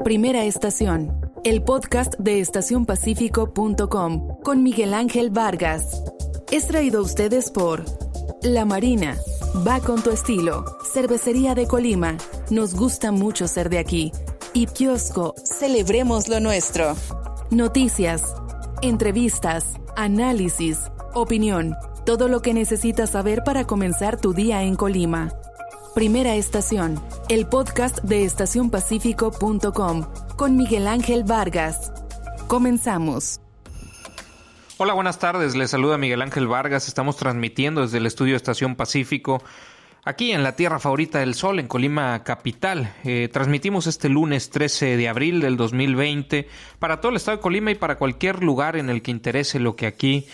Primera estación, el podcast de estacionpacífico.com con Miguel Ángel Vargas. Es traído a ustedes por La Marina, va con tu estilo, Cervecería de Colima, nos gusta mucho ser de aquí, y Kiosco, celebremos lo nuestro. Noticias, entrevistas, análisis, opinión, todo lo que necesitas saber para comenzar tu día en Colima. Primera estación, el podcast de estacionpacífico.com con Miguel Ángel Vargas. Comenzamos. Hola, buenas tardes. Les saluda Miguel Ángel Vargas. Estamos transmitiendo desde el estudio Estación Pacífico, aquí en la tierra favorita del sol, en Colima capital. Transmitimos este lunes 13 de abril del 2020 para todo el estado de Colima y para cualquier lugar en el que interese lo que aquí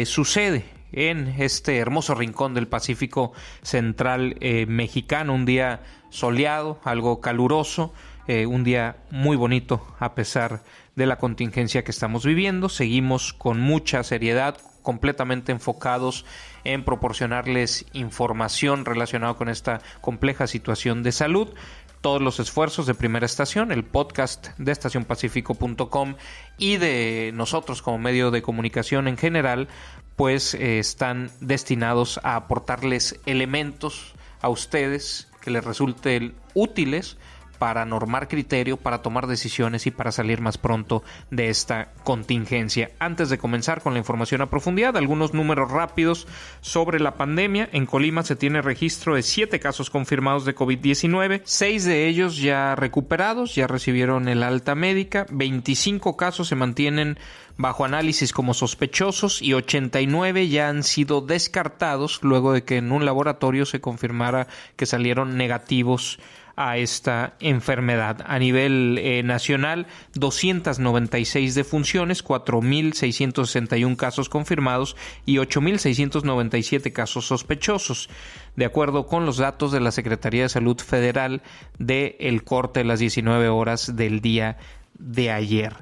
sucede en este hermoso rincón del Pacífico Central mexicano. Un día soleado, algo caluroso, un día muy bonito a pesar de la contingencia que estamos viviendo. Seguimos con mucha seriedad, completamente enfocados en proporcionarles información relacionada con esta compleja situación de salud. Todos los esfuerzos de Primera Estación, el podcast de estacionpacífico.com y de nosotros como medio de comunicación en general, pues están destinados a aportarles elementos a ustedes que les resulten útiles para normar criterio, para tomar decisiones y para salir más pronto de esta contingencia. Antes de comenzar con la información a profundidad, algunos números rápidos sobre la pandemia. En Colima se tiene registro de 7 casos confirmados de COVID-19, 6 de ellos ya recuperados, ya recibieron el alta médica, 25 casos se mantienen bajo análisis como sospechosos y 89 ya han sido descartados luego de que en un laboratorio se confirmara que salieron negativos a esta enfermedad. A nivel nacional, 296 defunciones, 4.661 casos confirmados y 8.697 casos sospechosos, de acuerdo con los datos de la Secretaría de Salud Federal del corte de las 19 horas del día de ayer.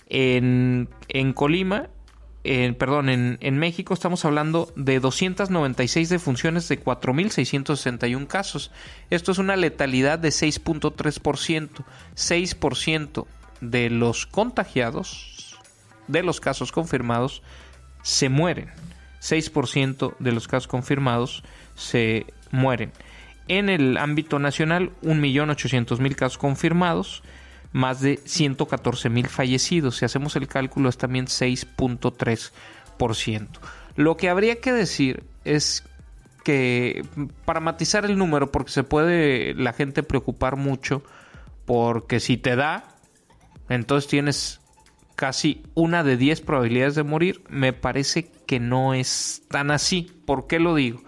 En Colima, en México estamos hablando de 296 defunciones de 4.661 casos. Esto es una letalidad de 6.3%. 6% de los contagiados, de los casos confirmados, se mueren. 6% de los casos confirmados se mueren. En el ámbito nacional, 1.800.000 casos confirmados, más de 114.000 fallecidos. Si hacemos el cálculo, es también 6.3%. Lo que habría que decir es que, para matizar el número, porque se puede la gente preocupar mucho, porque si te da, entonces tienes casi 1 de 10 probabilidades de morir. Me parece que no es tan así. ¿Por qué lo digo?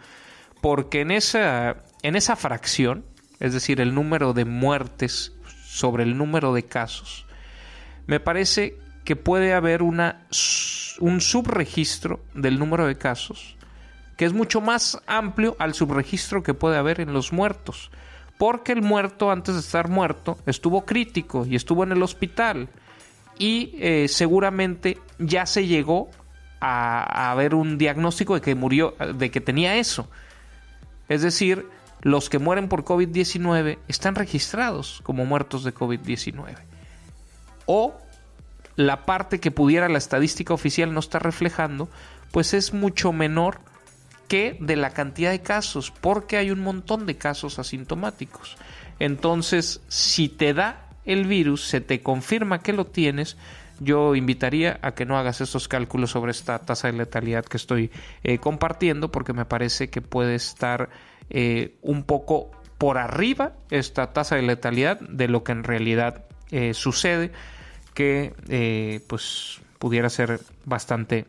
Porque en esa fracción, es decir, el número de muertes sobre el número de casos, me parece que puede haber un subregistro del número de casos que es mucho más amplio al subregistro que puede haber en los muertos, porque el muerto, antes de estar muerto, estuvo crítico y estuvo en el hospital y seguramente ya se llegó a ver un diagnóstico de que murió, de que tenía eso. Es decir, los que mueren por COVID-19 están registrados como muertos de COVID-19. O la parte que pudiera la estadística oficial no está reflejando, pues es mucho menor que de la cantidad de casos, porque hay un montón de casos asintomáticos. Entonces, si te da el virus, se te confirma que lo tienes, yo invitaría a que no hagas estos cálculos sobre esta tasa de letalidad que estoy compartiendo, porque me parece que puede estar un poco por arriba esta tasa de letalidad de lo que en realidad sucede, que pues pudiera ser bastante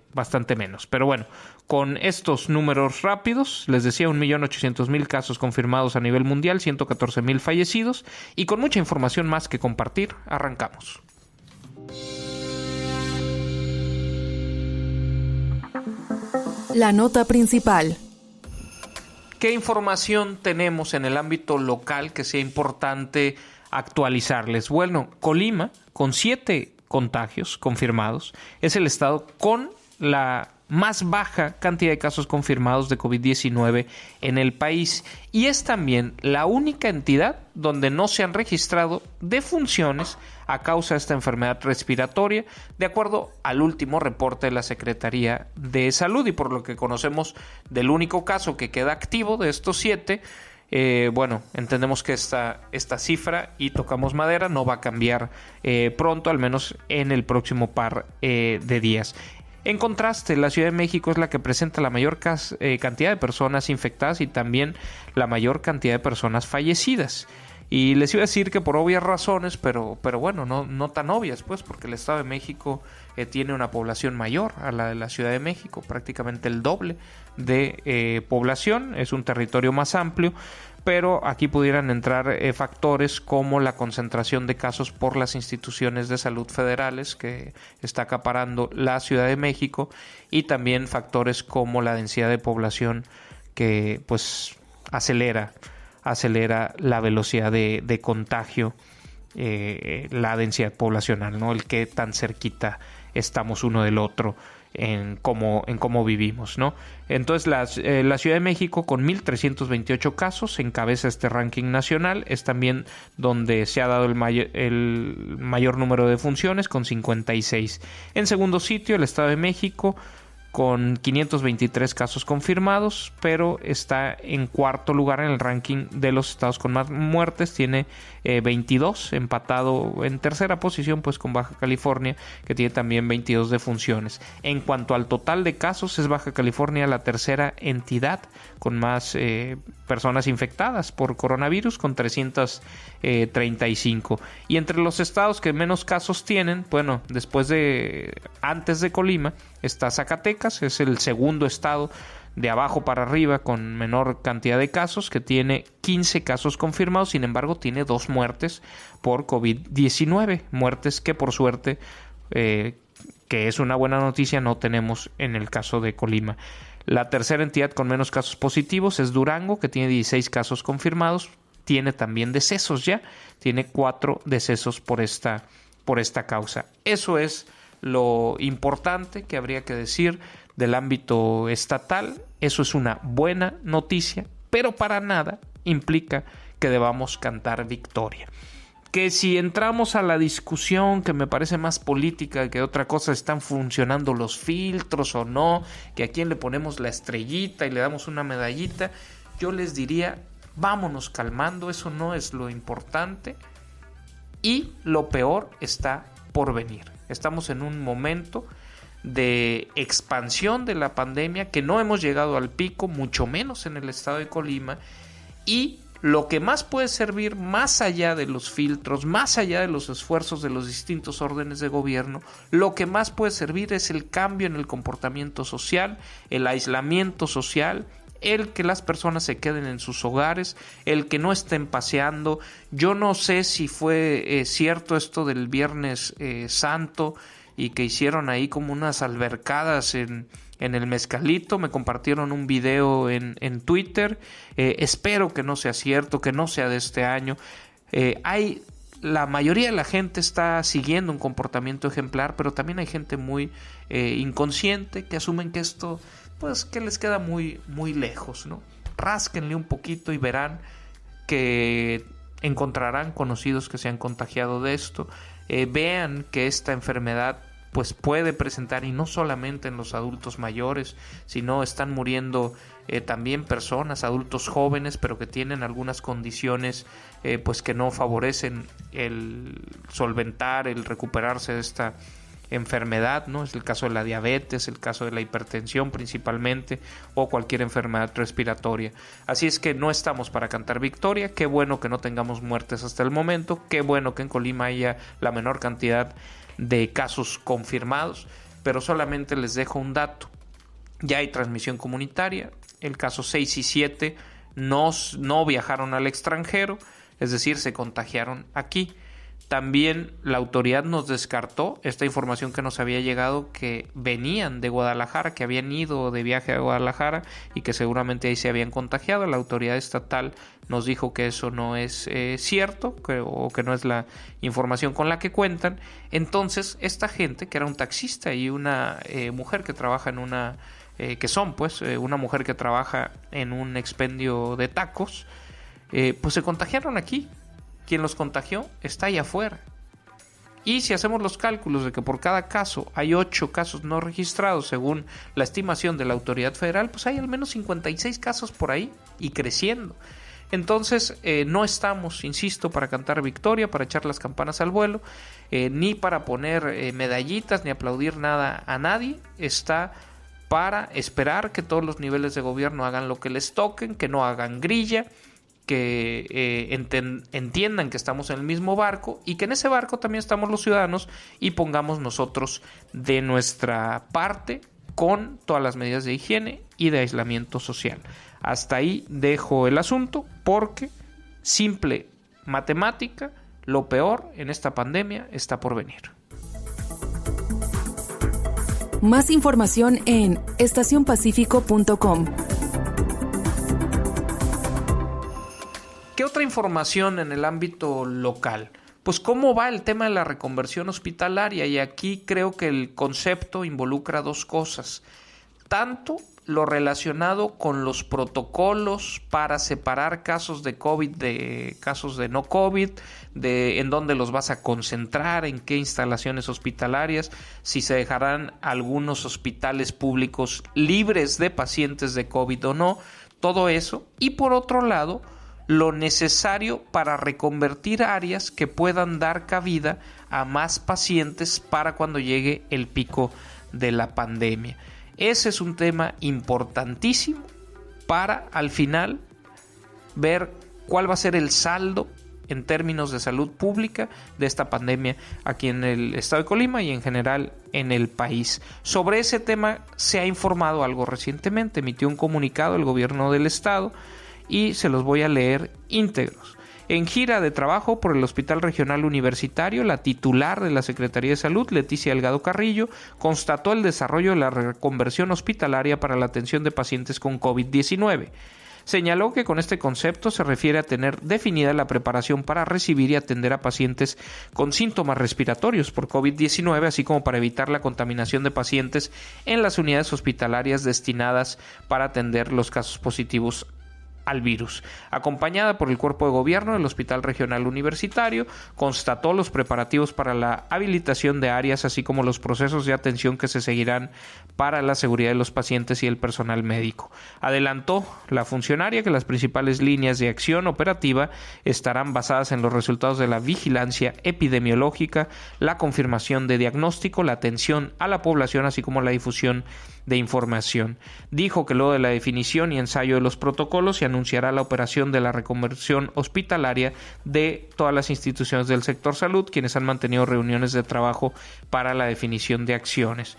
menos. Pero bueno, con estos números rápidos, les decía, 1.800.000 casos confirmados a nivel mundial, 114.000 fallecidos, y con mucha información más que compartir, arrancamos. La nota principal. ¿Qué información tenemos en el ámbito local que sea importante actualizarles? Bueno, Colima, con 7 contagios confirmados, es el estado con la más baja cantidad de casos confirmados de COVID-19 en el país y es también la única entidad donde no se han registrado defunciones a causa de esta enfermedad respiratoria, de acuerdo al último reporte de la Secretaría de Salud y por lo que conocemos del único caso que queda activo de estos 7. Entendemos que esta cifra, y tocamos madera, no va a cambiar pronto, al menos en el próximo par de días. En contraste, la Ciudad de México es la que presenta la mayor cantidad de personas infectadas y también la mayor cantidad de personas fallecidas. Y les iba a decir que por obvias razones, pero bueno, no tan obvias, pues, porque el Estado de México tiene una población mayor a la de la Ciudad de México, prácticamente el doble de población, es un territorio más amplio, pero aquí pudieran entrar factores como la concentración de casos por las instituciones de salud federales que está acaparando la Ciudad de México y también factores como la densidad de población que pues acelera la velocidad de contagio, la densidad poblacional, ¿no? El que tan cerquita estamos uno del otro en cómo vivimos, ¿no? Entonces la Ciudad de México con 1,328 casos encabeza este ranking nacional, es también donde se ha dado el mayor número de funciones con 56. En segundo sitio el Estado de México con 523 casos confirmados, pero está en cuarto lugar en el ranking de los estados con más muertes, tiene 22, empatado en tercera posición pues con Baja California, que tiene también 22 defunciones. En cuanto al total de casos, es Baja California la tercera entidad con más personas infectadas por coronavirus, con 335. Y entre los estados que menos casos tienen, bueno, antes de Colima, está Zacatecas, es el segundo estado de abajo para arriba con menor cantidad de casos, que tiene 15 casos confirmados, sin embargo tiene 2 muertes por COVID-19, muertes que por suerte, que es una buena noticia, no tenemos en el caso de Colima. La tercera entidad con menos casos positivos es Durango, que tiene 16 casos confirmados, tiene también decesos ya, tiene 4 decesos por esta causa. Eso es lo importante que habría que decir del ámbito estatal. Eso es una buena noticia, pero para nada implica que debamos cantar victoria. Que si entramos a la discusión que me parece más política que otra cosa, están funcionando los filtros o no, que a quién le ponemos la estrellita y le damos una medallita, yo les diría, vámonos calmando, eso no es lo importante y lo peor está por venir. Estamos en un momento de expansión de la pandemia, que no hemos llegado al pico, mucho menos en el estado de Colima, y lo que más puede servir, más allá de los filtros, más allá de los esfuerzos de los distintos órdenes de gobierno, lo que más puede servir es el cambio en el comportamiento social, el aislamiento social, el que las personas se queden en sus hogares, el que no estén paseando. Yo no sé si fue cierto esto del Viernes Santo y que hicieron ahí como unas albercadas en el Mezcalito. Me compartieron un video en Twitter. Espero que no sea cierto, que no sea de este año. La mayoría de la gente está siguiendo un comportamiento ejemplar, pero también hay gente muy inconsciente que asumen que esto, pues, que les queda muy, muy lejos, ¿no? Rásquenle un poquito y verán que encontrarán conocidos que se han contagiado de esto. Vean que esta enfermedad pues puede presentar, y no solamente en los adultos mayores, sino están muriendo también personas, adultos jóvenes, pero que tienen algunas condiciones pues que no favorecen el solventar, el recuperarse de esta enfermedad, ¿no? Es el caso de la diabetes, el caso de la hipertensión principalmente, o cualquier enfermedad respiratoria. Así es que no estamos para cantar victoria. Qué bueno que no tengamos muertes hasta el momento, qué bueno que en Colima haya la menor cantidad de casos confirmados, pero solamente les dejo un dato. Ya hay transmisión comunitaria, el caso 6 y 7 no viajaron al extranjero, es decir, se contagiaron aquí. También la autoridad nos descartó esta información que nos había llegado, que venían de Guadalajara, que habían ido de viaje a Guadalajara y que seguramente ahí se habían contagiado. La autoridad estatal nos dijo que eso no es cierto, o que no es la información con la que cuentan. Entonces esta gente, que era un taxista y una mujer que trabaja en una una mujer que trabaja en un expendio de tacos, pues se contagiaron aquí. Quien los contagió está allá afuera. Y si hacemos los cálculos de que por cada caso hay 8 casos no registrados según la estimación de la autoridad federal, pues hay al menos 56 casos por ahí y creciendo. Entonces no estamos, insisto, para cantar victoria, para echar las campanas al vuelo, ni para poner medallitas, ni aplaudir nada a nadie. Está para esperar que todos los niveles de gobierno hagan lo que les toquen, que no hagan grilla, que entiendan que estamos en el mismo barco y que en ese barco también estamos los ciudadanos, y pongamos nosotros de nuestra parte con todas las medidas de higiene y de aislamiento social. Hasta ahí dejo el asunto, porque simple matemática, lo peor en esta pandemia está por venir. Más información en estacionpacifico.com. ¿Qué otra información en el ámbito local? Pues cómo va el tema de la reconversión hospitalaria, y aquí creo que el concepto involucra 2 cosas. Tanto lo relacionado con los protocolos para separar casos de COVID de casos de no COVID, de en dónde los vas a concentrar, en qué instalaciones hospitalarias, si se dejarán algunos hospitales públicos libres de pacientes de COVID o no, todo eso. Y por otro lado, lo necesario para reconvertir áreas que puedan dar cabida a más pacientes para cuando llegue el pico de la pandemia. Ese es un tema importantísimo para al final ver cuál va a ser el saldo en términos de salud pública de esta pandemia aquí en el estado de Colima y en general en el país. Sobre ese tema se ha informado algo recientemente. Emitió un comunicado el gobierno del estado y se los voy a leer íntegros. En gira de trabajo por el Hospital Regional Universitario, la titular de la Secretaría de Salud, Leticia Delgado Carrillo, constató el desarrollo de la reconversión hospitalaria para la atención de pacientes con COVID-19. Señaló que con este concepto se refiere a tener definida la preparación para recibir y atender a pacientes con síntomas respiratorios por COVID-19, así como para evitar la contaminación de pacientes en las unidades hospitalarias destinadas para atender los casos positivos al virus. Acompañada por el cuerpo de gobierno del Hospital Regional Universitario, constató los preparativos para la habilitación de áreas, así como los procesos de atención que se seguirán para la seguridad de los pacientes y el personal médico. Adelantó la funcionaria que las principales líneas de acción operativa estarán basadas en los resultados de la vigilancia epidemiológica, la confirmación de diagnóstico, la atención a la población, así como la difusión de información. Dijo que luego de la definición y ensayo de los protocolos se anunciará la operación de la reconversión hospitalaria de todas las instituciones del sector salud, quienes han mantenido reuniones de trabajo para la definición de acciones.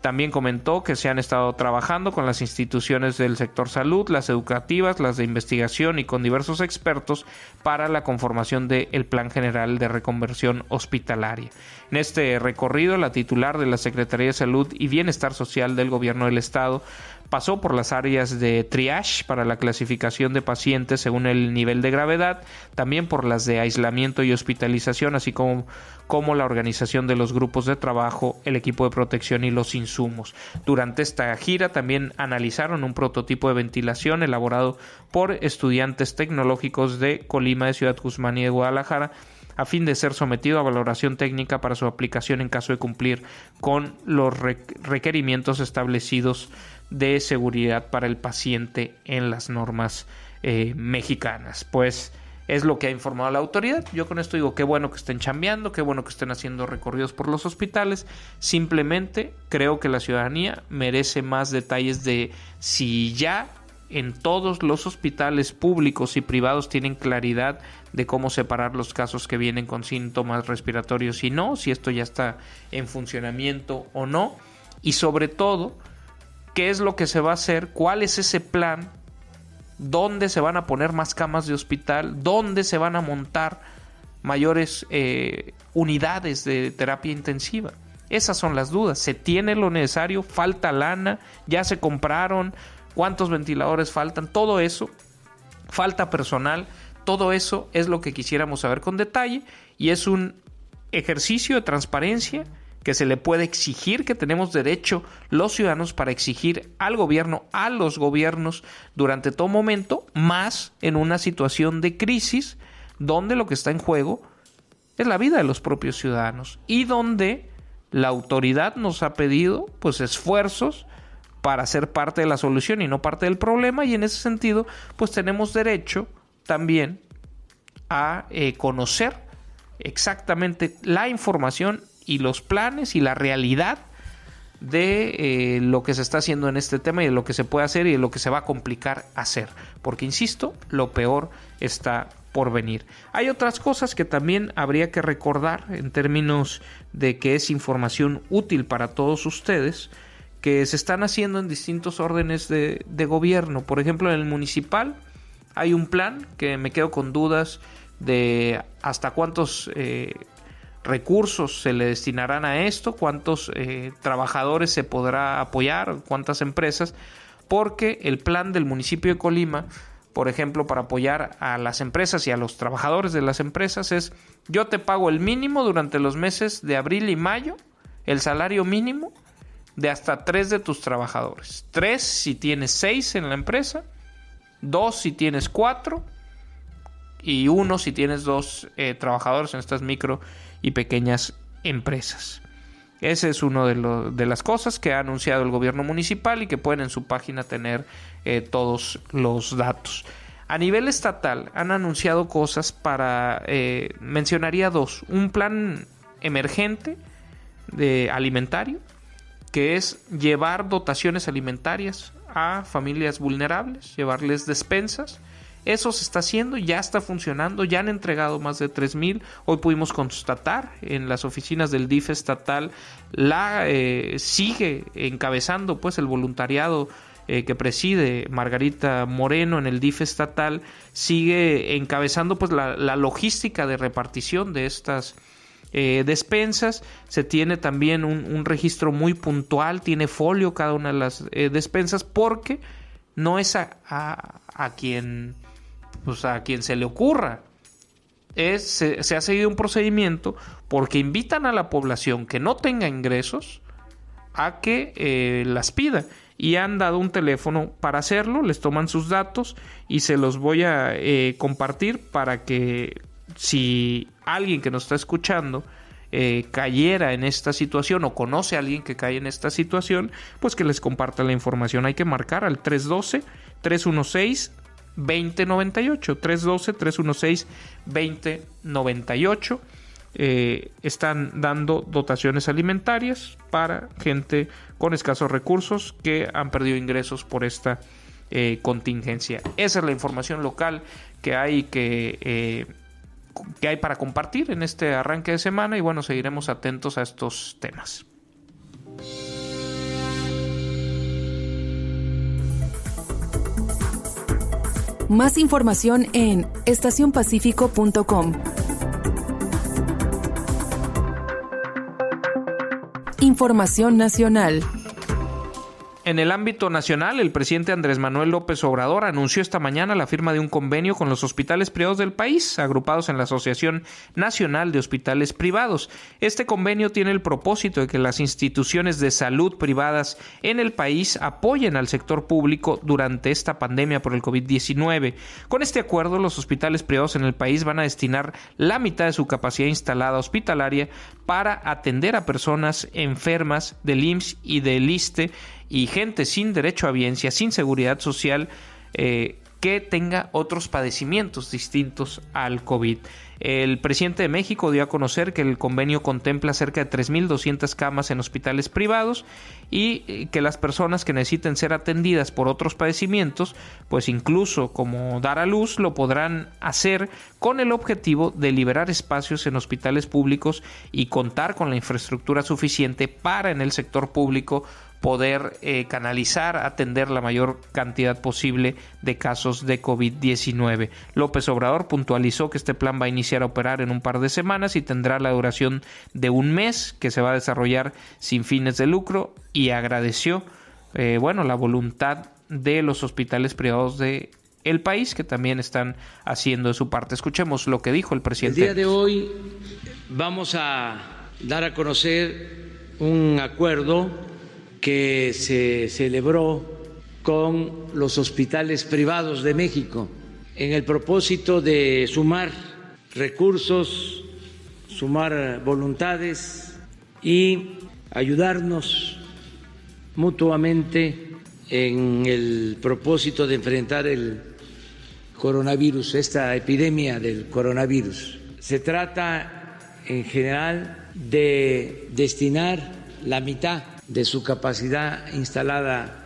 También comentó que se han estado trabajando con las instituciones del sector salud, las educativas, las de investigación y con diversos expertos para la conformación del Plan General de Reconversión Hospitalaria. En este recorrido, la titular de la Secretaría de Salud y Bienestar Social del Gobierno del Estado pasó por las áreas de triage para la clasificación de pacientes según el nivel de gravedad, también por las de aislamiento y hospitalización, así como la organización de los grupos de trabajo, el equipo de protección y los insumos. Durante esta gira también analizaron un prototipo de ventilación elaborado por estudiantes tecnológicos de Colima, de Ciudad Guzmán y de Guadalajara, a fin de ser sometido a valoración técnica para su aplicación en caso de cumplir con los requerimientos establecidos de seguridad para el paciente en las normas mexicanas. Pues es lo que ha informado la autoridad. Yo con esto digo, qué bueno que estén chambeando, qué bueno que estén haciendo recorridos por los hospitales. Simplemente creo que la ciudadanía merece más detalles de si ya en todos los hospitales públicos y privados tienen claridad de cómo separar los casos que vienen con síntomas respiratorios y no, si esto ya está en funcionamiento o no, y sobre todo, qué es lo que se va a hacer, cuál es ese plan, dónde se van a poner más camas de hospital, dónde se van a montar mayores unidades de terapia intensiva. Esas son las dudas. ¿Se tiene lo necesario? ¿Falta lana? ¿Ya se compraron? ¿Cuántos ventiladores faltan? Todo eso. ¿Falta personal? Todo eso es lo que quisiéramos saber con detalle, y es un ejercicio de transparencia que se le puede exigir, que tenemos derecho los ciudadanos para exigir al gobierno, a los gobiernos durante todo momento, más en una situación de crisis donde lo que está en juego es la vida de los propios ciudadanos y donde la autoridad nos ha pedido pues esfuerzos para ser parte de la solución y no parte del problema, y en ese sentido pues tenemos derecho también a conocer exactamente la información y los planes y la realidad de lo que se está haciendo en este tema y de lo que se puede hacer y de lo que se va a complicar hacer, porque insisto, lo peor está por venir. Hay otras cosas que también habría que recordar en términos de que es información útil para todos ustedes, que se están haciendo en distintos órdenes de gobierno. Por ejemplo, en el municipal hay un plan que me quedo con dudas de hasta cuántos recursos se le destinarán a esto, cuántos trabajadores se podrá apoyar, cuántas empresas, porque el plan del municipio de Colima, por ejemplo, para apoyar a las empresas y a los trabajadores de las empresas es: yo te pago el mínimo durante los meses de abril y mayo, el salario mínimo de hasta 3 de tus trabajadores. 3 si tienes 6 en la empresa, 2 si tienes 4 y 1 si tienes 2 trabajadores en estas micro y pequeñas empresas. Ese es uno de las cosas que ha anunciado el gobierno municipal y que pueden en su página tener todos los datos. A nivel estatal han anunciado cosas para, mencionaría 2. Un plan emergente de alimentario, que es llevar dotaciones alimentarias a familias vulnerables, llevarles despensas. Eso se está haciendo, ya está funcionando, ya han entregado más de 3,000. Hoy pudimos constatar en las oficinas del DIF estatal, sigue encabezando pues el voluntariado que preside Margarita Moreno en el DIF estatal, sigue encabezando pues la logística de repartición de estas despensas. Se tiene también un registro muy puntual, tiene folio cada una de las despensas, porque no es a quien se le ocurra. Se ha seguido un procedimiento porque invitan a la población que no tenga ingresos a que las pida, y han dado un teléfono para hacerlo. Les toman sus datos y se los voy a compartir para que, si alguien que nos está escuchando cayera en esta situación o conoce a alguien que cae en esta situación, pues que les comparta la información. Hay que marcar al 312-316-2098, 312-316-2098. Están dando dotaciones alimentarias para gente con escasos recursos que han perdido ingresos por esta contingencia. Esa es la información local que hay para compartir en este arranque de semana, y bueno, seguiremos atentos a estos temas. Más información en estacionpacifico.com. Información nacional. En el ámbito nacional, el presidente Andrés Manuel López Obrador anunció esta mañana la firma de un convenio con los hospitales privados del país, agrupados en la Asociación Nacional de Hospitales Privados. Este convenio tiene el propósito de que las instituciones de salud privadas en el país apoyen al sector público durante esta pandemia por el COVID-19. Con este acuerdo, los hospitales privados en el país van a destinar la mitad de su capacidad instalada hospitalaria para atender a personas enfermas del IMSS y del ISSSTE y gente sin derecho a biencia, sin seguridad social, que tenga otros padecimientos distintos al COVID. El presidente de México dio a conocer que el convenio contempla cerca de 3,200 camas en hospitales privados y que las personas que necesiten ser atendidas por otros padecimientos, pues incluso como dar a luz, lo podrán hacer con el objetivo de liberar espacios en hospitales públicos y contar con la infraestructura suficiente para en el sector público poder canalizar, atender la mayor cantidad posible de casos de COVID-19. López Obrador puntualizó que este plan va a iniciar a operar en un par de semanas y tendrá la duración de un mes, que se va a desarrollar sin fines de lucro, y agradeció la voluntad de los hospitales privados de el país, que también están haciendo de su parte. Escuchemos lo que dijo el presidente. El día de hoy vamos a dar a conocer un acuerdo que se celebró con los hospitales privados de México en el propósito de sumar recursos, sumar voluntades y ayudarnos mutuamente en el propósito de enfrentar el coronavirus, esta epidemia del coronavirus. Se trata en general de destinar la mitad de su capacidad instalada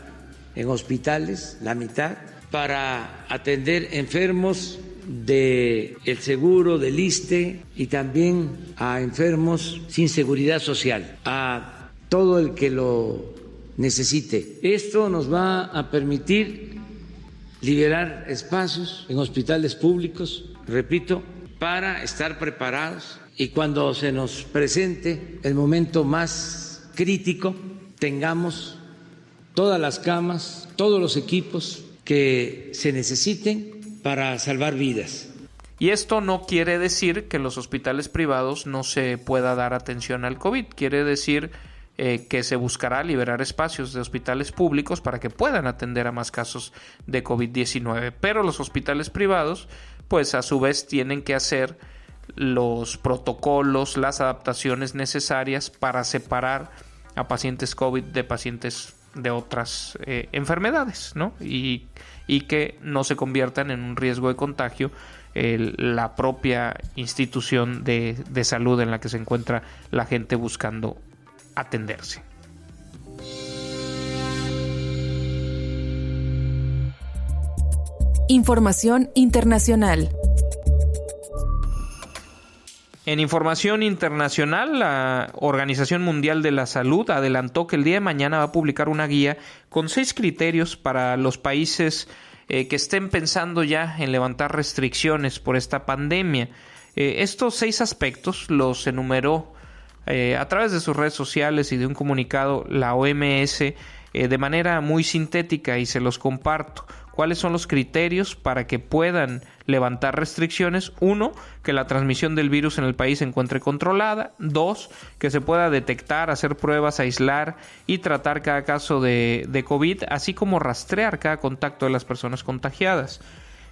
en hospitales, la mitad, para atender enfermos del seguro, del ISSSTE, y también a enfermos sin seguridad social, a todo el que lo necesite. Esto nos va a permitir liberar espacios en hospitales públicos, repito, para estar preparados y cuando se nos presente el momento más crítico, tengamos todas las camas, todos los equipos que se necesiten para salvar vidas. Y esto no quiere decir que en los hospitales privados no se pueda dar atención al COVID, quiere decir que se buscará liberar espacios de hospitales públicos para que puedan atender a más casos de COVID-19, pero los hospitales privados, pues a su vez tienen que hacer los protocolos, las adaptaciones necesarias para separar a pacientes COVID de pacientes de otras enfermedades, ¿no? Y que no se conviertan en un riesgo de contagio la propia institución de salud en la que se encuentra la gente buscando atenderse. Información internacional. En información internacional, la Organización Mundial de la Salud adelantó que el día de mañana va a publicar una guía con 6 criterios para los países que estén pensando ya en levantar restricciones por esta pandemia. Estos 6 aspectos los enumeró a través de sus redes sociales y de un comunicado la OMS de manera muy sintética, y se los comparto. ¿Cuáles son los criterios para que puedan levantar restricciones? 1, que la transmisión del virus en el país se encuentre controlada. 2, que se pueda detectar, hacer pruebas, aislar y tratar cada caso de COVID, así como rastrear cada contacto de las personas contagiadas.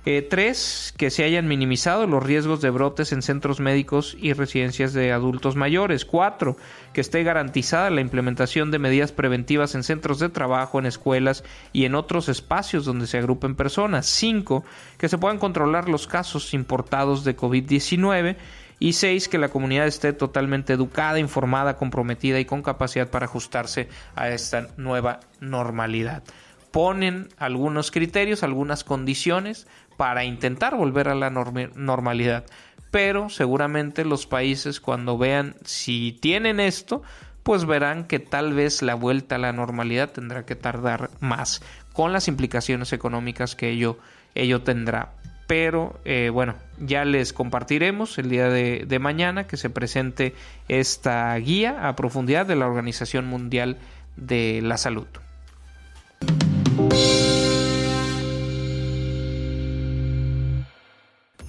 3, que se hayan minimizado los riesgos de brotes en centros médicos y residencias de adultos mayores. 4, que esté garantizada la implementación de medidas preventivas en centros de trabajo, en escuelas y en otros espacios donde se agrupen personas. 5, que se puedan controlar los casos importados de COVID-19. Y 6, que la comunidad esté totalmente educada, informada, comprometida y con capacidad para ajustarse a esta nueva normalidad. Ponen algunos criterios, algunas condiciones para intentar volver a la normalidad, pero seguramente los países, cuando vean si tienen esto, pues verán que tal vez la vuelta a la normalidad tendrá que tardar más, con las implicaciones económicas que ello tendrá. Pero ya les compartiremos el día de mañana que se presente esta guía a profundidad de la Organización Mundial de la Salud.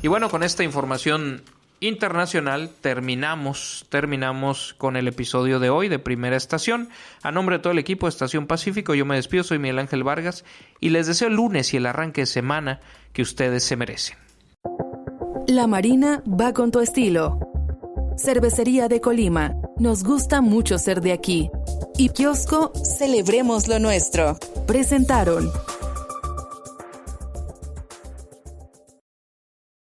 Y bueno, con esta información internacional terminamos con el episodio de hoy de Primera Estación. A nombre de todo el equipo de Estación Pacífico, yo me despido, soy Miguel Ángel Vargas y les deseo el lunes y el arranque de semana que ustedes se merecen. La Marina va con tu estilo. Cervecería de Colima, nos gusta mucho ser de aquí. Y Kiosco, celebremos lo nuestro. Presentaron